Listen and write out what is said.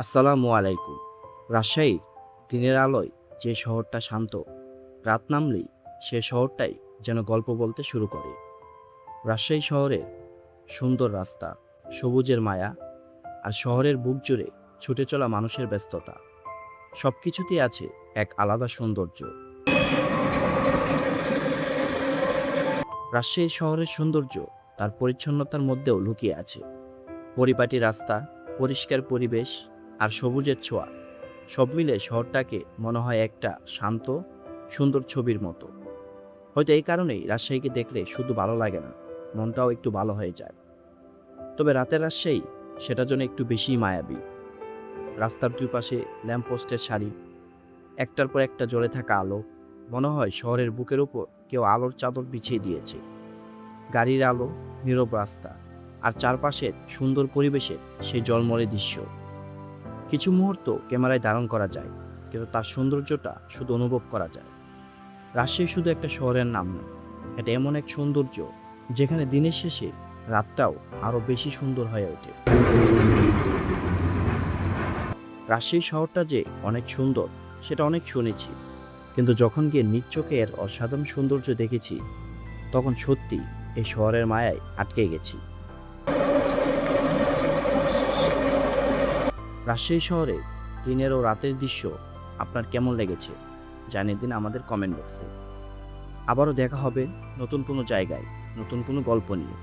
আসসালামু আলাইকুম। রাজশাহী দিনের আলোয় যে শহরটা শান্ত, রাত নামলেই সে শহরটাই যেন গল্প বলতে শুরু করে। রাজশাহী শহরে সুন্দর রাস্তা, সবুজের মায়া আর শহরের বুক জুড়ে ছুটে চলা মানুষের ব্যস্ততা, সবকিছুতেই আছে এক আলাদা সৌন্দর্য। রাজশাহী শহরের সৌন্দর্য তার পরিচ্ছন্নতার মধ্যেও লুকিয়ে আছে। পরিপাটি রাস্তা, পরিষ্কার পরিবেশ আর সবুজের ছোঁয়া, সব মিলে শহরটাকে মনে হয় একটা শান্ত, সুন্দর ছবির মতো। হয়তো এই কারণেই রাজশাহীকে দেখলে শুধু ভালো লাগে না, মনটাও একটু ভালো হয়ে যায়। তবে রাতের রাজশাহী সেটা যেন একটু বেশিই মায়াবী। রাস্তার দুই পাশে ল্যাম্পপোস্টের সারি, একটার পর একটা জ্বলে থাকা আলো, মনে হয় শহরের বুকের উপর কেউ আলোর চাদর বিছিয়ে দিয়েছে। গাড়ির আলো, নীরব রাস্তা আর চারপাশের সুন্দর পরিবেশে সেই জলমলে দৃশ্য কিছু মুহূর্ত ক্যামেরায় ধারণ করা যায়, কিন্তু তার সৌন্দর্যটা শুধু অনুভব করা যায়। রাজশাহী শুধু একটা শহরের নাম নয়, এটা এমন এক সৌন্দর্য যেখানে দিনের শেষে রাতটাও আরো বেশি সুন্দর হয়ে ওঠে। রাজশাহী শহরটা যে অনেক সুন্দর সেটা অনেক শুনেছি, কিন্তু যখন গিয়ে নিজ চোখে এর অসাধারণ সৌন্দর্য দেখেছি, তখন সত্যি এই শহরের মায়ায় আটকে গেছি। রাজশাহী শহরে দিনের ও রাতের দৃশ্য আপনার কেমন লেগেছে জানিয়ে দিন আমাদের কমেন্ট বক্সে। আবারও দেখা হবে নতুন কোনো জায়গায়, নতুন কোনো গল্প নিয়ে।